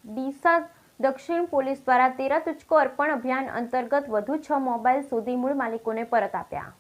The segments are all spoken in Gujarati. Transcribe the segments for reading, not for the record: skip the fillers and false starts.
ડીસા દક્ષિણ પોલીસ દ્વારા 13 તુચકો અર્પણ અભિયાન અંતર્ગત વધુ 6 મોબાઈલ શોધી મૂળ માલિકોને પરત આપ્યા।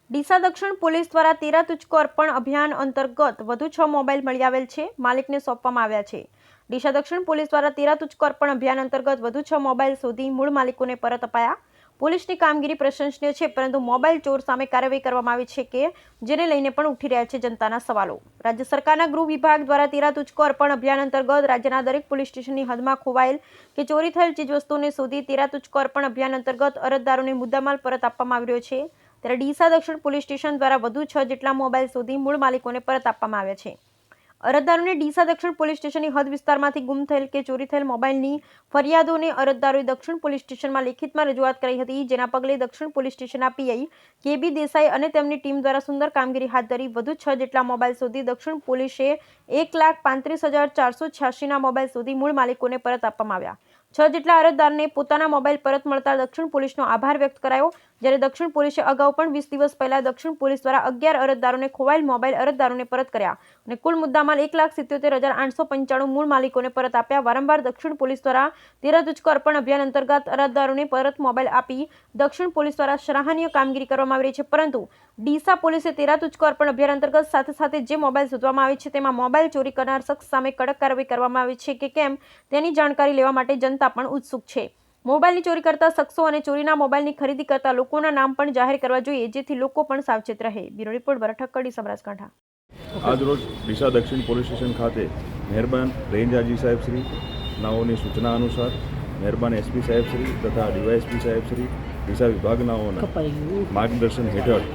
ડીસા દક્ષિણ પોલીસ દ્વારા 13 તુચકો અર્પણ અભિયાન અંતર્ગત વધુ 6 મોબાઈલ મળી આવેલ છે, માલિકને સોંપવામાં આવ્યા છે। ડીસા દક્ષિણ પોલીસ દ્વારા 13 તુચકો અર્પણ અભિયાન અંતર્ગત વધુ 6 મોબાઈલ શોધી મૂળ માલિકોને પરત અપાયા। પોલીસની કામગીરી પ્રશંસનીય છે, પરંતુ મોબાઈલ ચોર સામે કાર્યવાહી કરવામાં આવી છે કે જેને લઈને પણ ઉઠી રહ્યા છે જનતાના સવાલો। રાજ્ય સરકારના ગૃહ વિભાગ દ્વારા 13 તુચકો અર્પણ અભિયાન અંતર્ગત રાજ્યના દરેક પોલીસ સ્ટેશનની હદમાં ખોવાયેલ કે ચોરી થયેલ ચીજવસ્તુઓને શોધી 13 તુચકો અર્પણ અભિયાન અંતર્ગત અરજદારોને મુદ્દામાલ પરત આપવામાં આવી રહ્યો છે। ત્યારે ડીસા દક્ષિણ પોલીસ સ્ટેશન દ્વારા વધુ 6 જેટલા મોબાઈલ શોધી મૂળ માલિકોને પરત આપવામાં આવ્યા છે। અરજદારોને ડીસા દક્ષિણ પોલીસ સ્ટેશનની હદ વિસ્તારમાંથી ગુમ થયેલ કે ચોરી થયેલ મોબાઈલની ફરિયાદોને અરજદારોએ દક્ષિણ પોલીસ સ્ટેશનમાં લેખિતમાં રજૂઆત કરી હતી, જેના પગલે દક્ષિણ પોલીસ સ્ટેશનના પીઆઈ કેબી દેસાઈ અને તેમની ટીમ દ્વારા સુંદર કામગીરી હાથ ધરી વધુ 6 જેટલા મોબાઈલ શોધી દક્ષિણ પોલીસે 1,35,486ના મોબાઈલ શોધી મૂળ માલિકોને પરત આપવામાં આવ્યા। 6 જેટલા અરજદારને પોતાના મોબાઈલ પરત મળતા દક્ષિણ પોલીસનો આભાર વ્યક્ત કરાયો। જ્યારે દક્ષિણ પોલીસે અગાઉ પણ 20 દિવસ પહેલા દક્ષિણ પોલીસ દ્વારા 11 અરજદારોને ખોવાયેલ મોબાઈલ અરજદારોને પરત કર્યા અને કુલ મુદ્દામાલ 1,77,895 મૂળ માલિકોને પરત આપ્યા। વારંવાર દક્ષિણ પોલીસ દ્વારા 13 તુચકો અર્પણ અભિયાન અંતર્ગત અરજદારોને પરત મોબાઈલ આપી દક્ષિણ પોલીસ દ્વારા સરાહનીય કામગીરી કરવામાં આવી રહી છે, પરંતુ ડીસા પોલીસે 13 તુચકો અર્પણ અભિયાન અંતર્ગત સાથે સાથે જે મોબાઈલ શોધવામાં આવે છે તેમાં મોબાઈલ ચોરી કરનાર શખ્સ સામે કડક કાર્યવાહી કરવામાં આવી છે કે કેમ તેની જાણકારી લેવા માટે જનતા પણ ઉત્સુક છે। મોબાઈલની ચોરી કરતા શખ્સો અને ચોરીના મોબાઈલની ખરીદી કરતા લોકોના નામ પણ જાહેર કરવા જોઈએ, જેથી લોકો પણ સાવચેત રહે। બ્યુરો રિપોર્ટ ભરત ઠક્કર, ડીસા બનાસકાંઠા। આજરોજ ડીસા દક્ષિણ પોલીસ સ્ટેશન ખાતે મહેરબાન રેન્જ આજી સાહેબ શ્રી નાઓની સૂચના અનુસાર મહેરબાન એસપી સાહેબ શ્રી તથા ડીવાયએસપી સાહેબ શ્રી ડીસા વિભાગનાઓના માર્ગદર્શન હેઠળ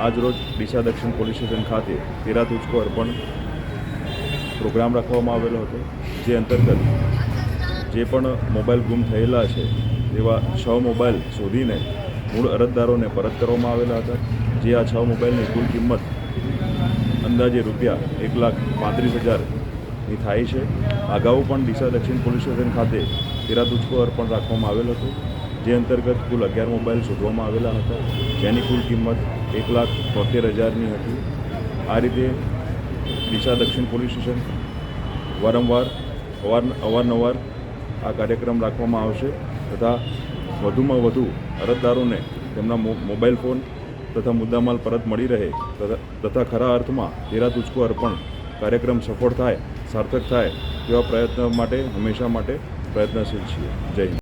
આજરોજ ડીસા દક્ષિણ પોલીસ સ્ટેશન ખાતે 13 તુચકો અર્પણ પ્રોગ્રામ રાખવામાં આવેલો હતો, જે અંતર્ગત જે પણ મોબાઈલ ગુમ થયેલા છે તેવા 6 મોબાઈલ શોધીને મૂળ અરજદારોને પરત કરવામાં આવેલા હતા। જે આ 6 મોબાઈલની કુલ કિંમત અંદાજે રૂપિયા 1,35,000ની થાય છે। અગાઉ પણ ડીસા દક્ષિણ પોલીસ સ્ટેશન ખાતે 13 તુચકો અર્પણ રાખવામાં આવેલ હતો, જે અંતર્ગત કુલ 11 મોબાઈલ શોધવામાં આવેલા હતા, જેની કુલ કિંમત 1,73,000ની હતી। આ રીતે ડીસા દક્ષિણ પોલીસ સ્ટેશન અવારનવાર આ કાર્યક્રમ રાખવામાં આવશે તથા વધુમાં વધુ અરજદારોને તેમના મોબાઈલ ફોન તથા મુદ્દામાલ પરત મળી રહે તથા ખરા અર્થમાં 13 તુચકો અર્પણ કાર્યક્રમ સફળ થાય, સાર્થક થાય તેવા પ્રયત્ન માટે હંમેશા માટે પ્રયત્નશીલ છીએ। જય હિન્દ।